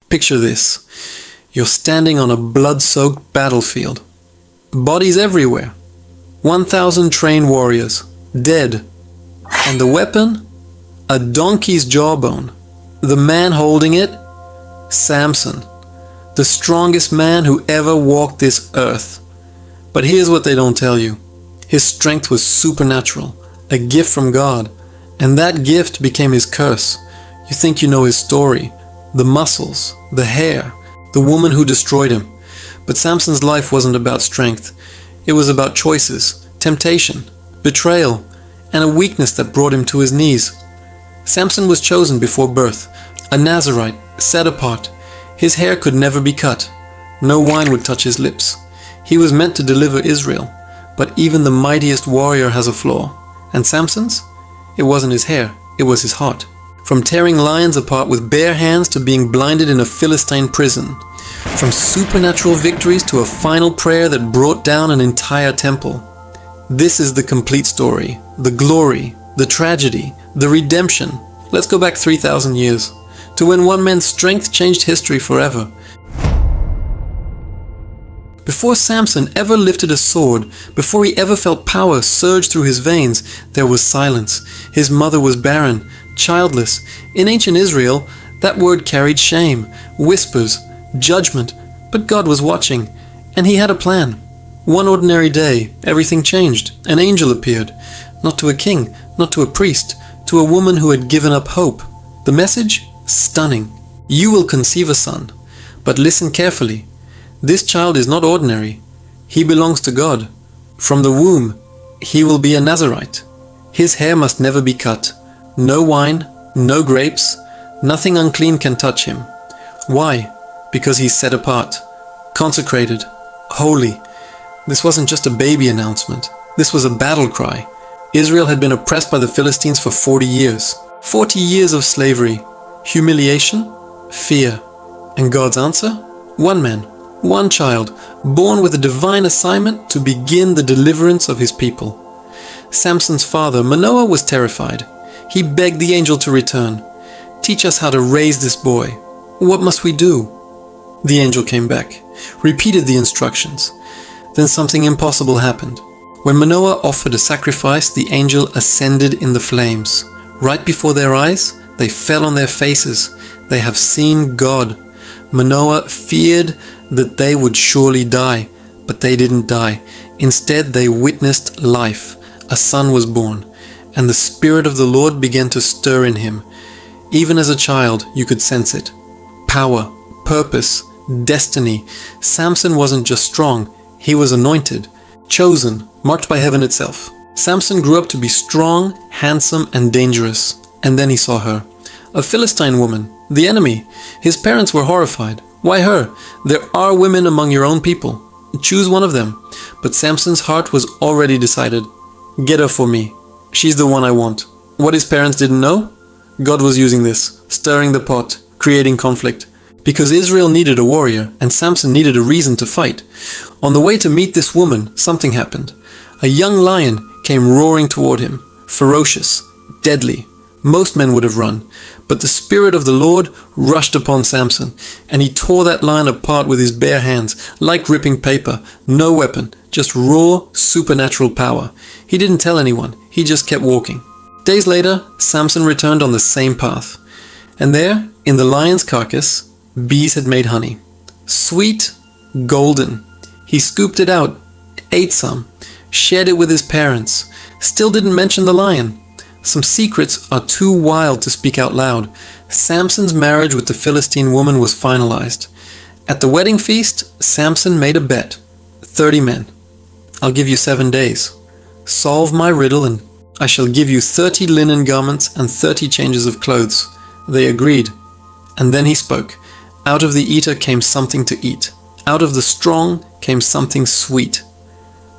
Picture this. You're standing on a blood-soaked battlefield. Bodies everywhere. 1,000 trained warriors, dead. And the weapon? A donkey's jawbone. The man holding it? Samson. The strongest man who ever walked this earth. But here's what they don't tell you. His strength was supernatural, a gift from God. And that gift became his curse. You think you know his story. The muscles, the hair, the woman who destroyed him. But Samson's life wasn't about strength. It was about choices, temptation, betrayal, and a weakness that brought him to his knees. Samson was chosen before birth, a Nazirite, set apart. His hair could never be cut. No wine would touch his lips. He was meant to deliver Israel. But even the mightiest warrior has a flaw. And Samson's? It wasn't his hair, it was his heart. From tearing lions apart with bare hands to being blinded in a Philistine prison. From supernatural victories to a final prayer that brought down an entire temple. This is the complete story, the glory, the tragedy, the redemption. Let's go back 3,000 years, to when one man's strength changed history forever. Before Samson ever lifted a sword, before he ever felt power surge through his veins, there was silence. His mother was barren, childless. In ancient Israel, that word carried shame, whispers, judgment. But God was watching, and he had a plan. One ordinary day, everything changed. An angel appeared, not to a king, not to a priest, to a woman who had given up hope. The message? Stunning. You will conceive a son. But listen carefully. This child is not ordinary. He belongs to God. From the womb, he will be a Nazirite. His hair must never be cut. No wine, no grapes, nothing unclean can touch him. Why? Because he's set apart, consecrated, holy. This wasn't just a baby announcement. This was a battle cry. Israel had been oppressed by the Philistines for 40 years. 40 years of slavery, humiliation, fear. And God's answer? One man, one child, born with a divine assignment to begin the deliverance of his people. Samson's father, Manoah, was terrified. He begged the angel to return. Teach us how to raise this boy. What must we do? The angel came back, repeated the instructions. Then something impossible happened. When Manoah offered a sacrifice, the angel ascended in the flames. Right before their eyes, they fell on their faces. They have seen God. Manoah feared that they would surely die, but they didn't die. Instead, they witnessed life. A son was born, and the Spirit of the Lord began to stir in him. Even as a child, you could sense it. Power, purpose, destiny. Samson wasn't just strong, he was anointed, chosen, marked by heaven itself. Samson grew up to be strong, handsome, and dangerous. And then he saw her. A Philistine woman, the enemy. His parents were horrified. Why her? There are women among your own people. Choose one of them. But Samson's heart was already decided. Get her for me. She's the one I want. What his parents didn't know? God was using this, stirring the pot, creating conflict. Because Israel needed a warrior, and Samson needed a reason to fight. On the way to meet this woman, something happened. A young lion came roaring toward him, ferocious, deadly. Most men would have run, but the Spirit of the Lord rushed upon Samson, and he tore that lion apart with his bare hands, like ripping paper. No weapon, just raw, supernatural power. He didn't tell anyone, he just kept walking. Days later, Samson returned on the same path. And there, in the lion's carcass, bees had made honey. Sweet, golden. He scooped it out, ate some, shared it with his parents, still didn't mention the lion. Some secrets are too wild to speak out loud. Samson's marriage with the Philistine woman was finalized. At the wedding feast, Samson made a bet. 30 men. I'll give you 7 days. Solve my riddle and I shall give you 30 linen garments and 30 changes of clothes. They agreed. And then he spoke. Out of the eater came something to eat. Out of the strong came something sweet.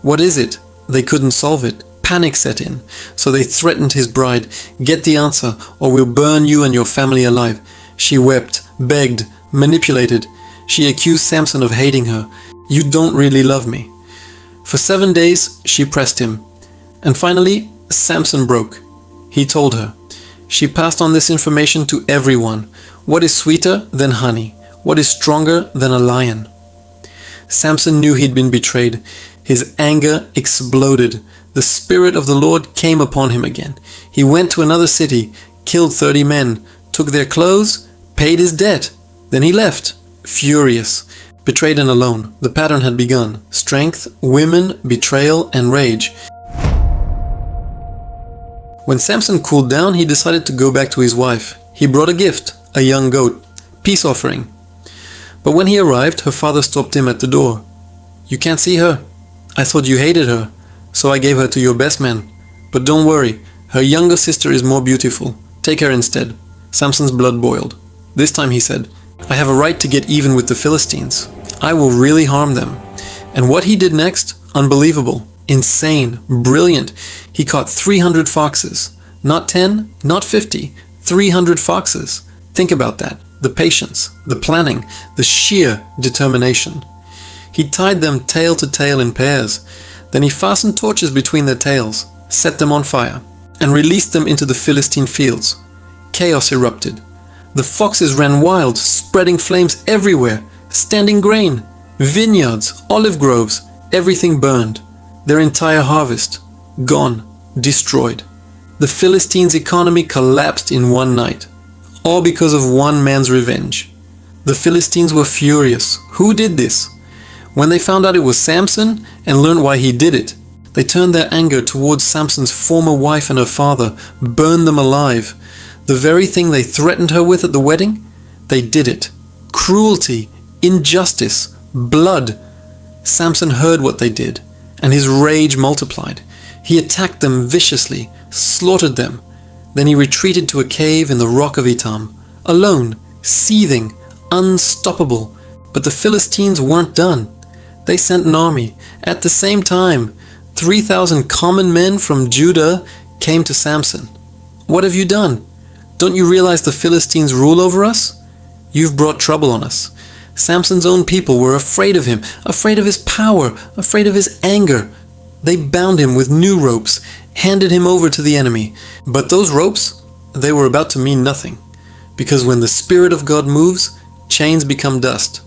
What is it? They couldn't solve it. Panic set in. So they threatened his bride. Get the answer or we'll burn you and your family alive. She wept, begged, manipulated. She accused Samson of hating her. You don't really love me. For 7 days, she pressed him. And finally, Samson broke. He told her. She passed on this information to everyone. What is sweeter than honey? What is stronger than a lion? Samson knew he'd been betrayed. His anger exploded. The Spirit of the Lord came upon him again. He went to another city, killed 30 men, took their clothes, paid his debt. Then he left, furious, betrayed and alone. The pattern had begun. Strength, women, betrayal, and rage. When Samson cooled down, he decided to go back to his wife. He brought a gift, a young goat, peace offering. But when he arrived, her father stopped him at the door. "You can't see her. I thought you hated her, so I gave her to your best man. But don't worry, her younger sister is more beautiful. Take her instead." Samson's blood boiled. This time he said, "I have a right to get even with the Philistines. I will really harm them." And what he did next, unbelievable, insane, brilliant. He caught 300 foxes. Not 10, not 50, 300 foxes. Think about that. The patience, the planning, the sheer determination. He tied them tail to tail in pairs. Then he fastened torches between their tails, set them on fire, and released them into the Philistine fields. Chaos erupted. The foxes ran wild, spreading flames everywhere. Standing grain, vineyards, olive groves, everything burned. Their entire harvest, gone, destroyed. The Philistines' economy collapsed in one night. All because of one man's revenge. The Philistines were furious. Who did this? When they found out it was Samson and learned why he did it, they turned their anger towards Samson's former wife and her father, burned them alive. The very thing they threatened her with at the wedding, they did it. Cruelty, injustice, blood. Samson heard what they did, and his rage multiplied. He attacked them viciously, slaughtered them. Then he retreated to a cave in the rock of Etam, alone, seething, unstoppable. But the Philistines weren't done. They sent an army. At the same time, 3,000 common men from Judah came to Samson. "What have you done? Don't you realize the Philistines rule over us? You've brought trouble on us." Samson's own people were afraid of him, afraid of his power, afraid of his anger. They bound him with new ropes, handed him over to the enemy. But those ropes, they were about to mean nothing. Because when the Spirit of God moves, chains become dust.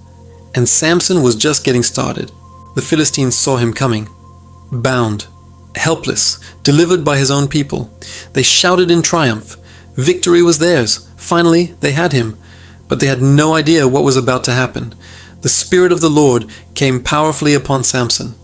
And Samson was just getting started. The Philistines saw him coming. Bound, helpless, delivered by his own people. They shouted in triumph. Victory was theirs. Finally, they had him. But they had no idea what was about to happen. The Spirit of the Lord came powerfully upon Samson.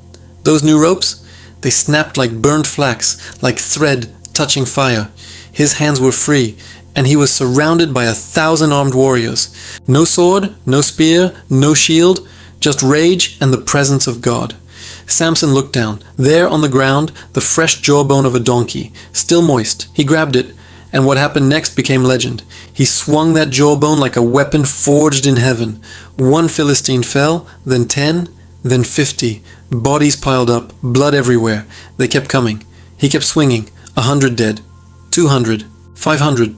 Those new ropes, they snapped like burnt flax, like thread touching fire. His hands were free, and he was surrounded by 1,000 armed warriors. No sword, no spear, no shield, just rage and the presence of God. Samson looked down. There on the ground, the fresh jawbone of a donkey, still moist. He grabbed it, and what happened next became legend. He swung that jawbone like a weapon forged in heaven. One Philistine fell, then 10, then 50. Bodies piled up, blood everywhere. They kept coming. He kept swinging. 100 dead. 200. 500.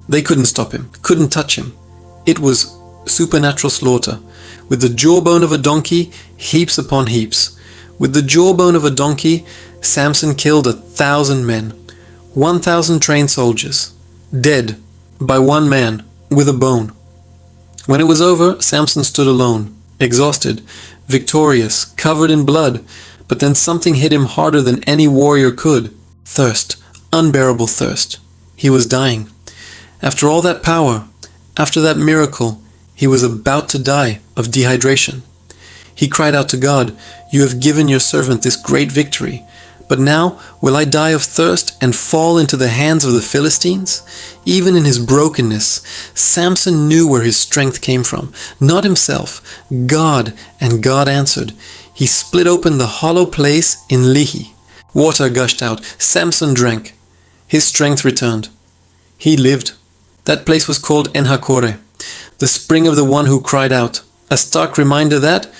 They couldn't stop him, couldn't touch him. It was supernatural slaughter. With the jawbone of a donkey, heaps upon heaps. With the jawbone of a donkey, Samson killed 1,000 men. 1,000 trained soldiers. Dead by one man with a bone. When it was over, Samson stood alone, exhausted, victorious, covered in blood. But then something hit him harder than any warrior could. Thirst. Unbearable thirst. He was dying. After all that power, after that miracle, he was about to die of dehydration. He cried out to God, "You have given your servant this great victory, but now will I die of thirst and fall into the hands of the Philistines?" Even in his brokenness, Samson knew where his strength came from, not himself, God, and God answered. He split open the hollow place in Lehi. Water gushed out. Samson drank. His strength returned. He lived. That place was called En-Hakkore, the spring of the one who cried out. A stark reminder that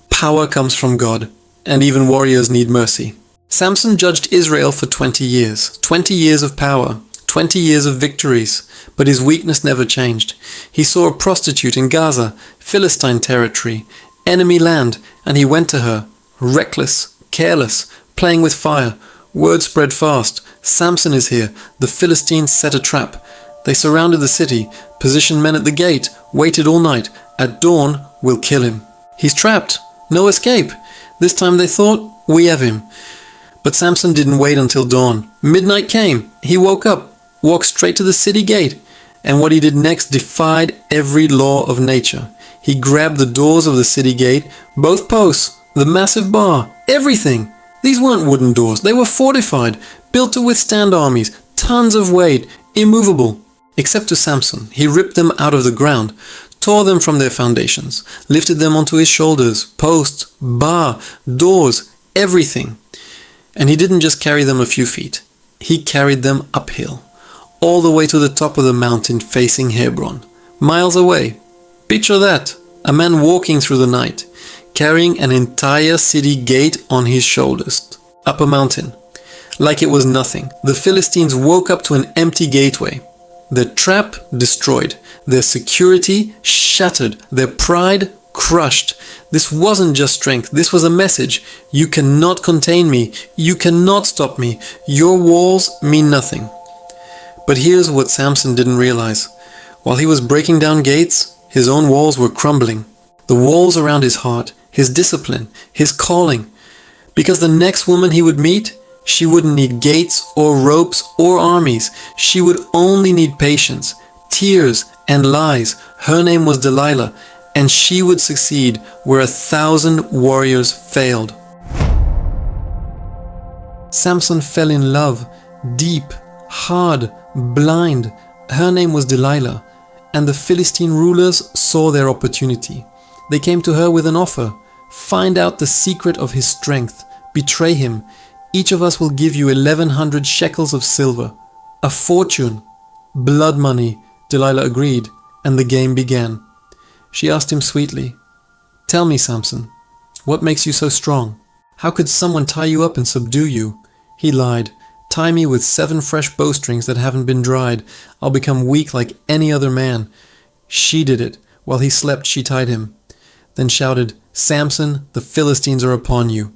power comes from God, and even warriors need mercy. Samson judged Israel for 20 years. 20 years of power. 20 years of victories. But his weakness never changed. He saw a prostitute in Gaza, Philistine territory, enemy land, and he went to her, reckless, careless, playing with fire. Word spread fast. Samson is here. The Philistines set a trap. They surrounded the city, positioned men at the gate, waited all night, At dawn, we'll kill him. He's trapped. No escape. This time they thought, we have him. But Samson didn't wait until dawn. Midnight came. He woke up, walked straight to the city gate, and what he did next defied every law of nature. He grabbed the doors of the city gate, both posts, the massive bar, everything. These weren't wooden doors. They were fortified, built to withstand armies, tons of weight, immovable. Except to Samson, he ripped them out of the ground, tore them from their foundations, lifted them onto his shoulders, posts, bar, doors, everything. And he didn't just carry them a few feet. He carried them uphill, all the way to the top of the mountain facing Hebron, miles away. Picture that, a man walking through the night, carrying an entire city gate on his shoulders, up a mountain. Like it was nothing, the Philistines woke up to an empty gateway. Their trap destroyed, their security shattered, their pride crushed. This wasn't just strength, this was a message. You cannot contain me, you cannot stop me, your walls mean nothing. But here's what Samson didn't realize. While he was breaking down gates, his own walls were crumbling. The walls around his heart, his discipline, his calling. Because the next woman he would meet, she wouldn't need gates or ropes or armies. She would only need patience, tears, and lies. Her name was Delilah, and she would succeed where 1,000 warriors failed. Samson fell in love, deep, hard, blind. Her name was Delilah, and the Philistine rulers saw their opportunity. They came to her with an offer. Find out the secret of his strength. Betray him. Each of us will give you 1,100 shekels of silver. A fortune. Blood money, Delilah agreed, and the game began. She asked him sweetly, "Tell me, Samson, what makes you so strong? How could someone tie you up and subdue you?" He lied. "Tie me with 7 fresh bowstrings that haven't been dried. I'll become weak like any other man." She did it. While he slept, she tied him. Then shouted, "Samson, the Philistines are upon you."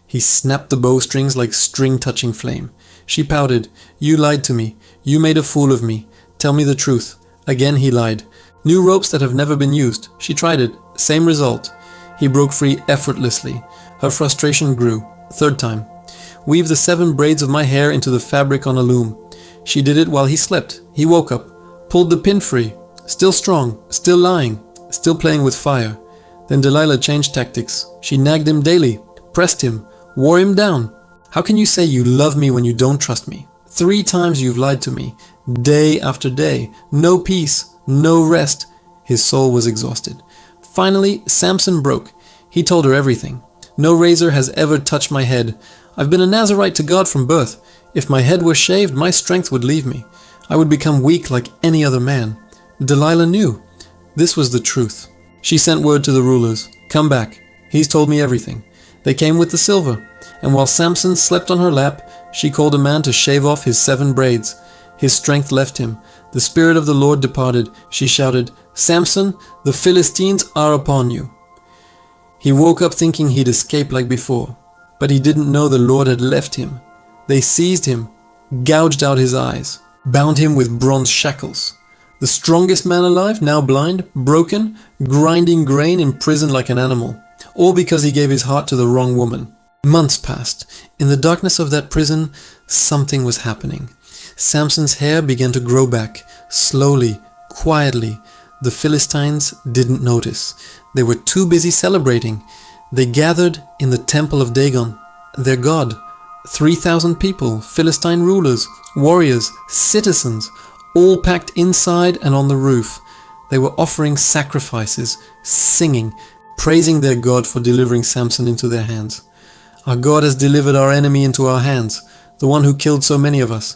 He snapped the bowstrings like string touching flame. She pouted, "You lied to me. You made a fool of me. Tell me the truth." Again he lied. New ropes that have never been used. She tried it. Same result. He broke free effortlessly. Her frustration grew. Third time. "Weave the 7 braids of my hair into the fabric on a loom." She did it while he slept. He woke up, pulled the pin free. Still strong, still lying, still playing with fire. Then Delilah changed tactics. She nagged him daily, pressed him, wore him down. "How can you say you love me when you don't trust me? 3 times you've lied to me, day after day. No peace, no rest." His soul was exhausted. Finally, Samson broke. He told her everything. "No razor has ever touched my head. I've been a Nazirite to God from birth. If my head were shaved, my strength would leave me. I would become weak like any other man." Delilah knew. This was the truth. She sent word to the rulers, "Come back. He's told me everything." They came with the silver, and while Samson slept on her lap, she called a man to shave off his 7 braids. His strength left him. The Spirit of the Lord departed. She shouted, "Samson, the Philistines are upon you." He woke up thinking he'd escape like before, but he didn't know the Lord had left him. They seized him, gouged out his eyes, bound him with bronze shackles. The strongest man alive, now blind, broken, grinding grain in prison like an animal. All because he gave his heart to the wrong woman. Months passed. In the darkness of that prison, something was happening. Samson's hair began to grow back, slowly, quietly. The Philistines didn't notice. They were too busy celebrating. They gathered in the temple of Dagon, their god. 3,000 people, Philistine rulers, warriors, citizens, all packed inside and on the roof. They were offering sacrifices, singing, praising their God for delivering Samson into their hands. "Our God has delivered our enemy into our hands, the one who killed so many of us."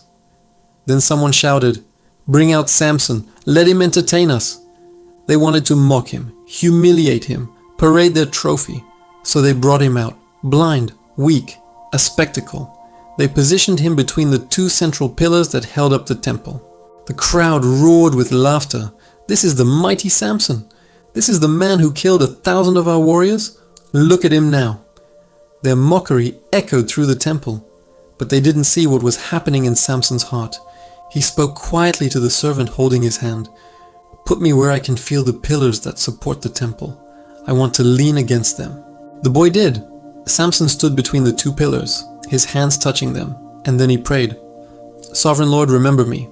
Then someone shouted, "Bring out Samson, let him entertain us." They wanted to mock him, humiliate him, parade their trophy. So they brought him out, blind, weak, a spectacle. They positioned him between the 2 central pillars that held up the temple. The crowd roared with laughter. "This is the mighty Samson. This is the man who killed 1,000 of our warriors. Look at him now." Their mockery echoed through the temple, but they didn't see what was happening in Samson's heart. He spoke quietly to the servant holding his hand. Put me where I can feel the pillars that support the temple. I want to lean against them." The boy did. Samson stood between the two pillars, his hands touching them, and then he prayed, "Sovereign Lord, remember me.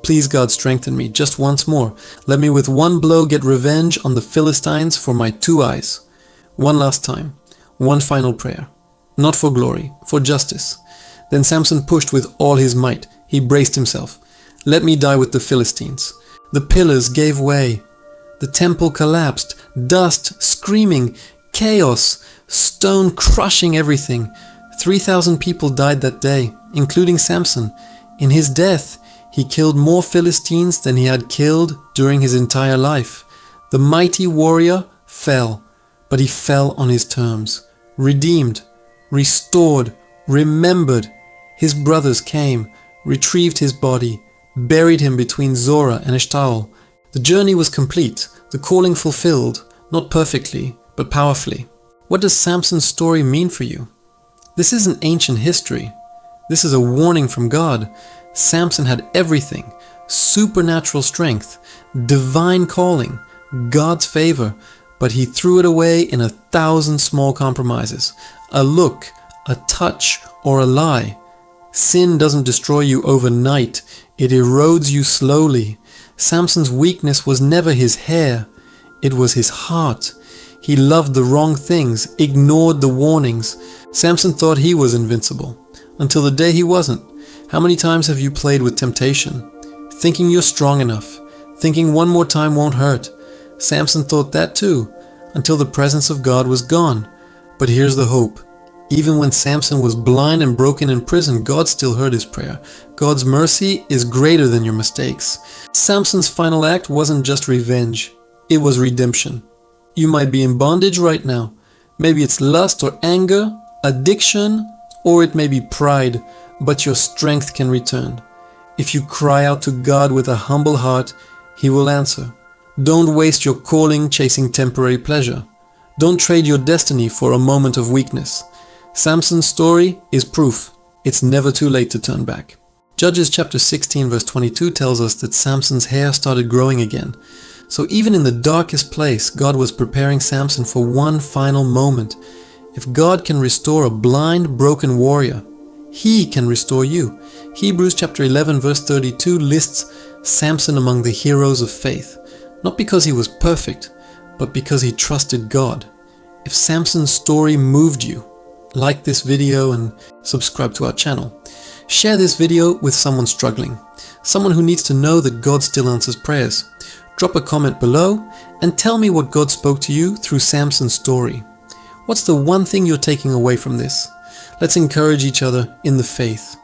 Please, God, strengthen me just once more. Let me with one blow get revenge on the Philistines for my 2 eyes. One last time, one final prayer. Not for glory, for justice." Then Samson pushed with all his might. He braced himself. "Let me die with the Philistines." The pillars gave way. The temple collapsed, dust screaming, chaos, stone crushing everything. 3,000 people died that day, including Samson. In his death, he killed more Philistines than he had killed during his entire life. The mighty warrior fell, but he fell on his terms. Redeemed, restored, remembered. His brothers came, retrieved his body, buried him between Zorah and Eshtaol. The journey was complete, the calling fulfilled, not perfectly, but powerfully. What does Samson's story mean for you? This isn't ancient history. This is a warning from God. Samson had everything: supernatural strength, divine calling, God's favor, but he threw it away in 1,000 small compromises. A look, a touch, or a lie. Sin doesn't destroy you overnight. It erodes you slowly. Samson's weakness was never his hair. It was his heart. He loved the wrong things, ignored the warnings. Samson thought he was invincible, until the day he wasn't. How many times have you played with temptation, thinking you're strong enough, thinking one more time won't hurt? Samson thought that too, until the presence of God was gone. But here's the hope. Even when Samson was blind and broken in prison, God still heard his prayer. God's mercy is greater than your mistakes. Samson's final act wasn't just revenge. It was redemption. You might be in bondage right now. Maybe it's lust or anger, addiction, or it may be pride, but your strength can return. If you cry out to God with a humble heart, He will answer. Don't waste your calling chasing temporary pleasure. Don't trade your destiny for a moment of weakness. Samson's story is proof. It's never too late to turn back. Judges chapter 16 verse 22 tells us that Samson's hair started growing again. So even in the darkest place, God was preparing Samson for one final moment. If God can restore a blind, broken warrior, He can restore you. Hebrews chapter 11 verse 32 lists Samson among the heroes of faith, not because he was perfect, but because he trusted God. If Samson's story moved you, like this video and subscribe to our channel. Share this video with someone struggling, someone who needs to know that God still answers prayers. Drop a comment below and tell me what God spoke to you through Samson's story. What's the one thing you're taking away from this? Let's encourage each other in the faith.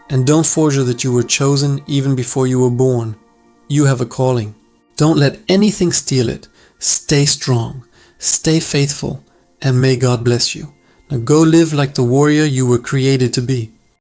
And don't forget that you were chosen even before you were born. You have a calling. Don't let anything steal it. Stay strong, stay faithful, and may God bless you. Now go live like the warrior you were created to be.